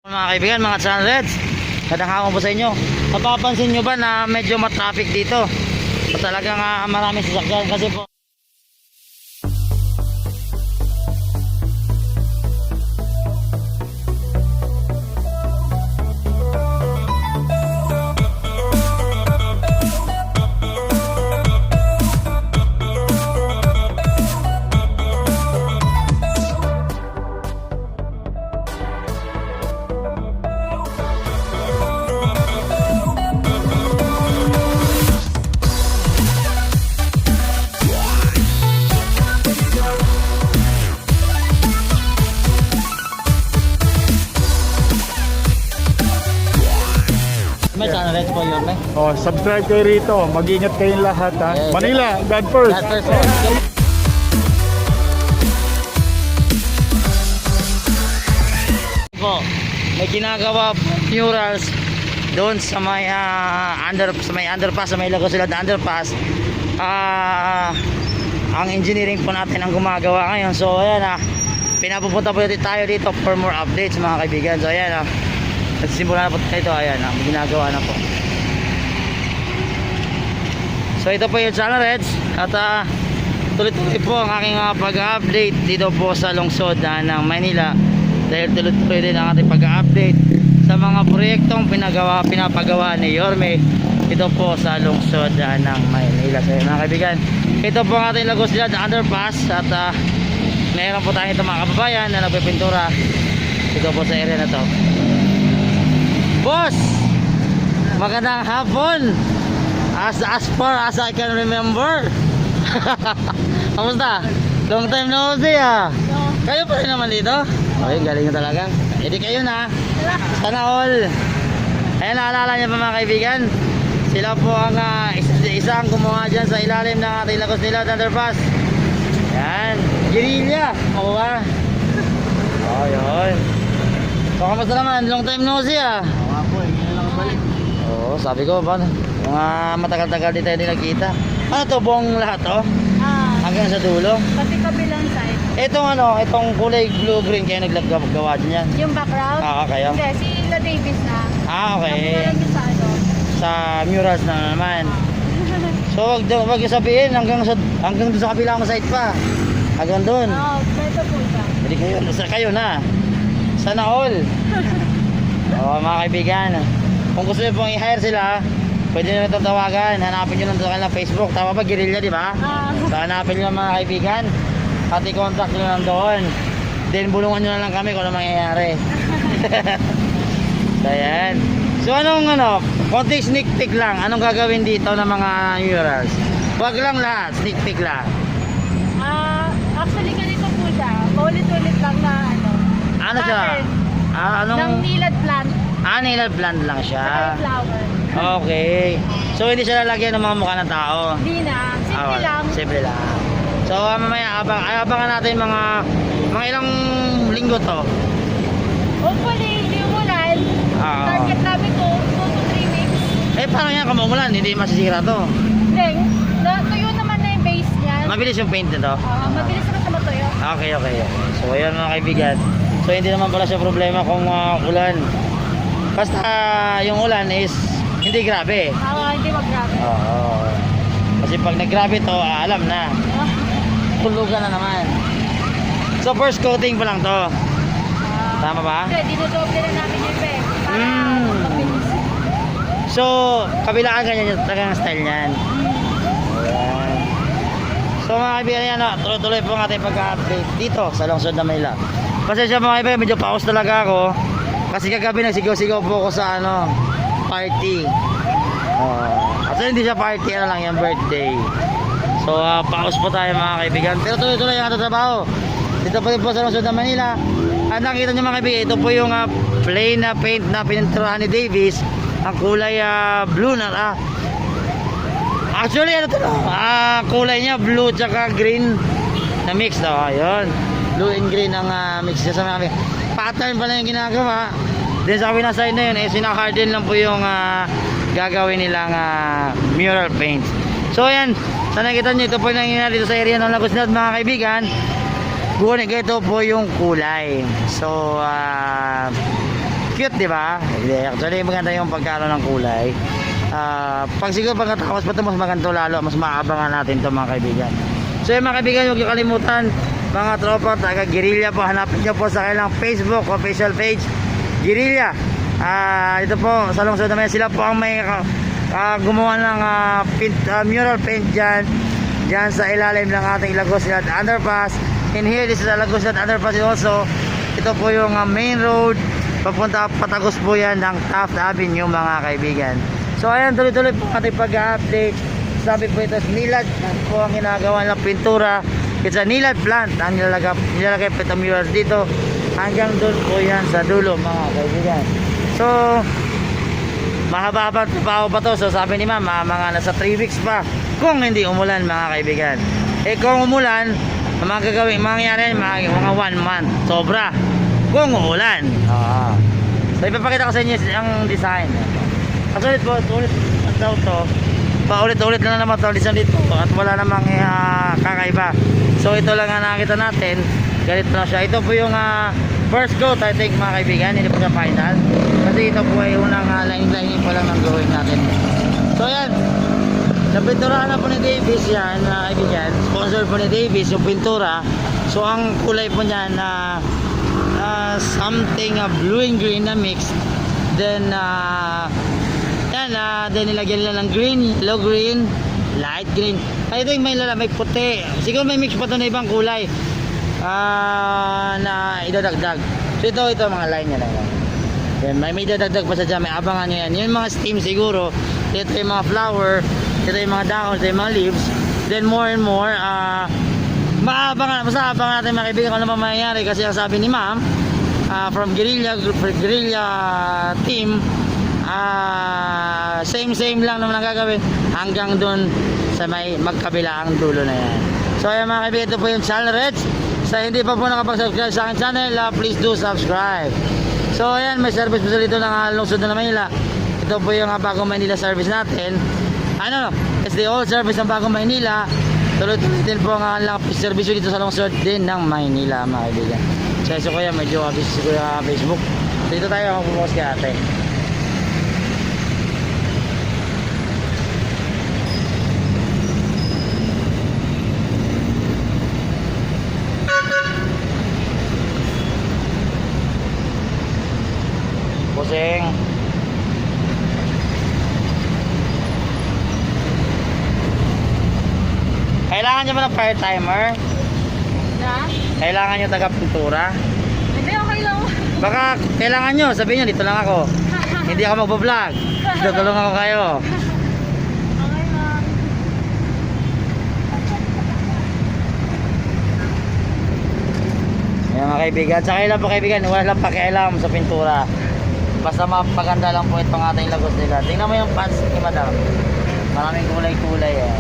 Mga kaibigan, mga Sunreds, kadang po sa inyo. Napapansin nyo ba na medyo matraffic dito? So, talagang maraming sasakyan kasi po may Sunreds po yun, may. Oh, subscribe kayo rito. Mag-ingat kayong lahat, ha. Yes. Manila, God first. God first po. Po, may ginagawa murals doon sa may underpass, sa may Lagos Silad underpass. Ang engineering po natin ang gumagawa ngayon. So ayan, pinapupunta po tayo dito for more updates, mga kaibigan. So ayan, nagsisimula na po tayo. Ayan, may ginagawa na po. So ito po yung Sunreds. At tuloy-tuloy po ang aking pag-update dito po sa lungsod ng Maynila. Dahil tuloy-tuloy din ang ating pag-update sa mga proyektong pinapagawa ni Yorme dito po sa lungsod ng Maynila. So mga kaibigan, ito po ang ating Lagos Silad underpass. At mayroon po tayo itong mga kababayan na nagpipintura dito po sa area na to. Boss, magandang hapon. As far as I can remember. Kamusta? Long time no see Kayo pa rin naman dito? Okay, galing nyo talaga. Edi kayo na. Sana all. Ayan, naalala niyo pa mga kaibigan, sila po ang isang gumawa dyan sa ilalim ng ating Lagos Silad underpass. Yan, Girilya. Oo ba? Oh, yun. So, kamusta naman? Long time no see Oo, sabi ko ba, mga matagal-tagal di tayo nagkita. Ano to, buong lahat to? Hanggang sa dulo? Pati kabilang side. Itong kulay blue-green kayo naglagawa din yan? Yung background? Kayo? Hindi, si La Davis na. Okay. Nakulang yung sa ano. Sa murals na naman. So, wag yung sabihin, hanggang doon sa kabilang side pa. Hanggang doon. Oo, beto po siya. Hindi kayo na. Sana all. Mga kaibigan, kung gusto nyo pong i-hire sila, pwede nyo itong tawagan. Hanapin nyo lang sa kanilang Facebook. Tama ba? Girilya, di ba? So, hanapin nyo mga kaibigan at i-contact nyo lang doon. Then bulungan nyo na lang kami kung ano mangyayari. So ayan. So konting sneak peek lang. Anong gagawin dito ng mga murals? Wag lang lahat, sneak peek lang. Actually ganito po siya. Paulit-ulit lang na ano. Ano siya? Ng nilad plant. Nilad plant lang siya. Saka flower. Okay. So hindi siya lalagyan ng mga mukha ng tao. Hindi na. Simple lang. Simple lang. So mamaya abangan natin mga ilang linggo to. Hopefully, hindi umulan. Target namin to 2 to 3 weeks. Parang yan kumulan, hindi masisira to. Hindi. Tuyo naman na yung base niya. Mabilis yung paint nito. Mabilis naman sa matuyo. Okay. So ayan mga kaibigan. So hindi naman pala siya problema kung ulan. Basta yung ulan is hindi grabe. Hindi mag-grabe. Kasi pag nag-grabe to, alam na. Tulugan na naman. So first coating pa lang to. Tama ba? Hindi, dinodoble na namin yung effect. Para mabilis. So, kabilaan ganyan yung talagang style niyan. Ayan. So mga kaibigan yan, tuloy-tuloy po ang ating pag-update dito sa lungsod ng Manila. Pasensya mga kaibigan, medyo pause talaga ako. Kasi kagabi nagsigaw-sigaw po ako sa party. At hindi siya party, lang yung birthday. So pause po tayo mga kaibigan. Pero tuloy-tuloy ang ating trabaho dito pa rin po sa lungsod ng Manila. At nakita nyo mga kaibigan, ito po yung plain na paint na pininturahan ni Davis. Ang kulay blue na actually kulay niya blue tsaka green na mix daw. Ayun, blue and green ang mix niya sa mga pattern pala yung ginagawa. Then sa kabilang side na yun, sinaharden lang po yung gagawin nilang mural paint. So ayan, sana nakita nyo, ito po yung nangyayari dito sa area ng Lagos Silad mga kaibigan. Ito po yung kulay. So Cute, di ba? Hindi, actually maganda yung pagkano ng kulay. Pag siguro pagkatapos pa ito, mas maganda lalo, mas maabangan natin ito mga kaibigan. So yung mga kaibigan, huwag niyo kalimutan, mga tropa, taga Guerrilla po, hanapin niyo po sa kanilang Facebook official page, Guerrilla. Ito po, sa lungsod naman, sila po ang may gumawa ng mural paint dyan sa ilalim ng ating Lagosnad Underpass. In here, this is the Lagosnad Underpass also. Ito po yung main road, papunta patagos po yan ng Taft Avenue mga kaibigan. So ayan, tuloy-tuloy po ating pag-update. Sabi po ito, nilad po ang ginagawa ng pintura. It's a nilad plant ang nilalagay po itong murals dito. Hanggang doon po yan sa dulo mga kaibigan. So mahaba-haba pa to. So sabi ni mama, mga nasa 3 weeks pa kung hindi umulan mga kaibigan. Kung umulan, mangyayari mga 1 month sobra kung umulan. So ipapakita ko sa inyo ang design. Actually po, ulit daw to, paulit-ulit na naman to design dito at wala namang kakaiba. So ito lang ang nakita natin, ganito na siya. Ito po yung first coat I think mga kaibigan, hindi po siya final kasi ito po ay unang line pa lang ng gawin natin. So yan, napinturahan na po ni Davis yan, kaibigan. Sponsor po ni Davis yung pintura. So ang kulay po niyan na something blue and green na mix. Then then nilagyan nila ng green, yellow green, light green. I think may puti. Siguro may mix pa to na ibang kulay na idadagdag. So ito mga line niya lang. Then may idadagdag pa sa dyan, may abangan nyo yan. Yung mga steam siguro. Ito yung mga flower, ito yung mga dahon, ito yung mga leaves. Then more and more maabangan natin mga kaibigan kung ano pa mangyayari. Kasi ang sabi ni ma'am from Guerrilla team, same lang naman ang gagawin hanggang dun sa may magkabilaang dulo na yan. So ayan mga kaibigan, ito po yung channel Reds. Sa hindi pa po nakapag-subscribe sa aking channel, please do subscribe. So ayan, may service po dito ng lungsod na Manila. Ito po yung Bagong Maynila service natin. It's the old service ng Bagong Maynila. Tuloy-tuloy din po ang service dito sa lungsod din ng Maynila mga kaibigan. So kuya, medyo busy ko yung Facebook. Dito tayo magpupost kay ate. Pusing. Kailangan nyo ba ng fire timer? Na? Kailangan nyo taga-pintura? Hindi, okay lang. Baka kailangan nyo, sabihin nyo, dito lang ako. Hindi ako magbablog. Tutulong ako kayo. Okay lang. Ayan mga kaibigan. Sa kailan po kaibigan, wala lang pakialam sa pintura. Basta mapaganda lang po itong ating lagos nila. Tingnan mo yung pants ni madam. Maraming kulay-kulay eh.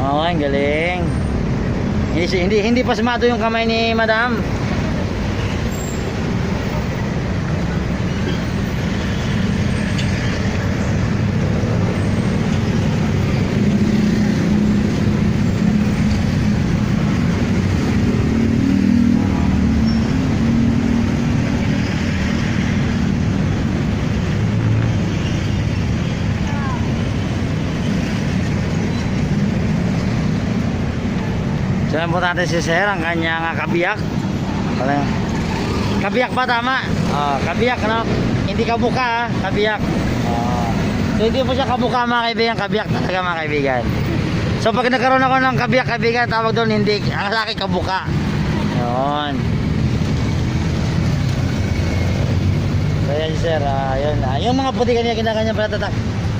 Oo, ang galing. Hindi pasmado yung kamay ni madam. Sabi po natin si Sir, ang kanyang kabiyak. Kabiyak ba tama? Kabiyak, no? Hindi kabuka, kabiyak. So, hindi po siya kabuka mga kaibigan, kabiyak talaga mga kaibigan. So pag nagkaroon ako ng kabiyak kaibigan, tawag doon hindi, ang laki kabuka. Yun. So yan sir, yun. Yung mga puti kanina kinakanya pala tatak,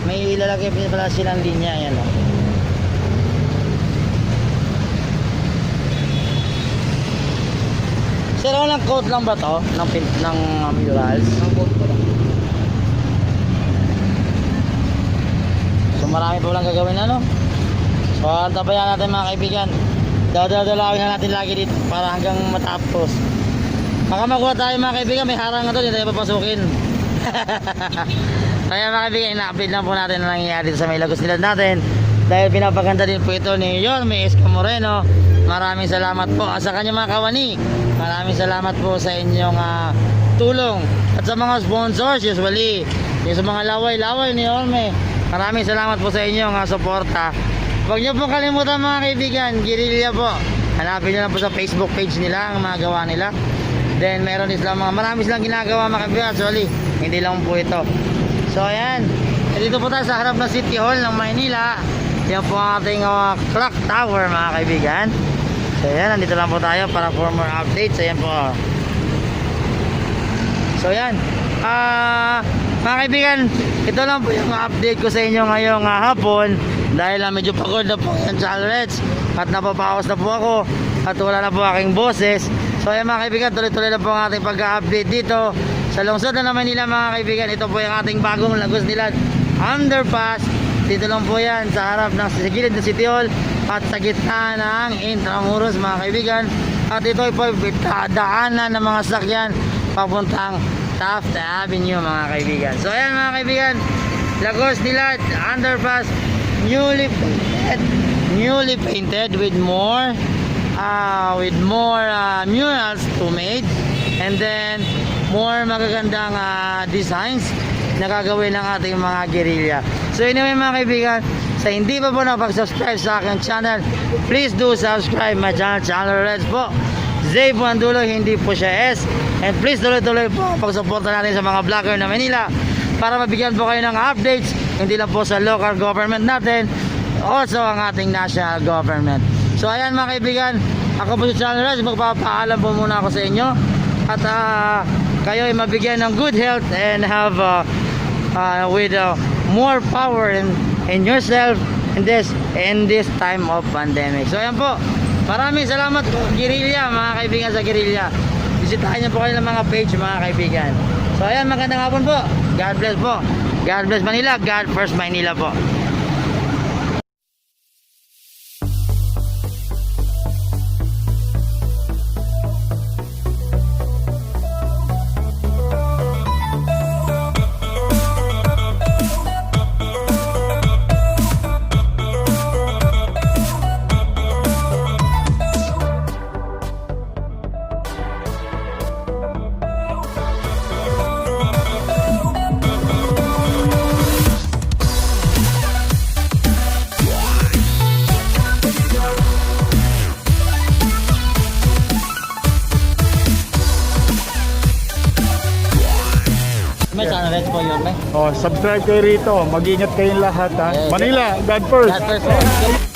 may ilalagay pala silang linya, yan. Sir, walang coat lang ba to? Ng murals? Ng coat ko lang. So marami pa lang gagawin So antabayan natin mga kaibigan. Dadalawin na natin lagi dito para hanggang matapos. Baka makuha tayo mga kaibigan, may harang na to, hindi tayo papasukin. Kaya mga kaibigan, ina-update lang po natin ang nangyayari dito sa may lagos nila natin. Dahil pinapaganda din po ito ni Yorme Esca Moreno. Maraming salamat po. Sa kanyang mga kawani, maraming salamat po sa inyong tulong. At sa mga sponsors, usually, yung sa mga laway-laway ni Yorme, maraming salamat po sa inyong suporta. Huwag niyo po kalimutan mga kaibigan, Guerrilla po. Hanapin niyo lang po sa Facebook page nila ang mga gawa nila. Then meron din silang marami silang ginagawa mga kaibigan. Actually, hindi lang po ito. So ayan, dito po tayo sa harap ng City Hall ng Maynila. Yan po ang ating clock tower mga kaibigan. So ayan, nandito lang po tayo para for more updates. Ayan po. So ayan, mga kaibigan, ito lang po yung update ko sa inyo ngayong hapon. Dahil medyo pagod na po yan sa Alreds at napapawas na po ako at wala na po aking boses. So ayan mga kaibigan, tuloy-tuloy na po ang ating pag-update dito sa lungsod na Manila mga kaibigan. Ito po yung ating bagong Lagos Nilad underpass. Dito lang po yan sa harap ng sa gilid ng City Hall at sa gitna ng Intramuros mga kaibigan. At ito po daanan ng mga sakyan papuntang Taft Avenue mga kaibigan. So ayan mga kaibigan, Lagos Nilad underpass, newly painted with more murals to made, and then more magagandang designs na gagawin ng ating mga guerrilla. So anyway mga kaibigan, sa hindi pa po nakapag-subscribe sa aking channel, please do subscribe my channel Reds po. Zay po ang dulo, hindi po siya S. And please tuloy-tuloy po pag-suporta natin sa mga vlogger na Manila para mabigyan po kayo ng updates, hindi lang po sa local government natin, also ang ating national government. So ayan mga kaibigan, ako po si Channel Reds, magpapaalam po muna ako sa inyo at kayo ay mabigyan ng good health and have with more power in yourself in this time of pandemic. So ayan po, maraming salamat po Guerrilla, mga kaibigan sa Guerrilla. Bisitahin niyo po kayo ng mga page mga kaibigan. So ayan, magandang hapon po. God bless po. God bless Manila. God first Manila po. May Channel Reds po yun, may. Oh, subscribe kayo rito. Mag-ingat kayong lahat ha. Yes. Manila, God first. God first po.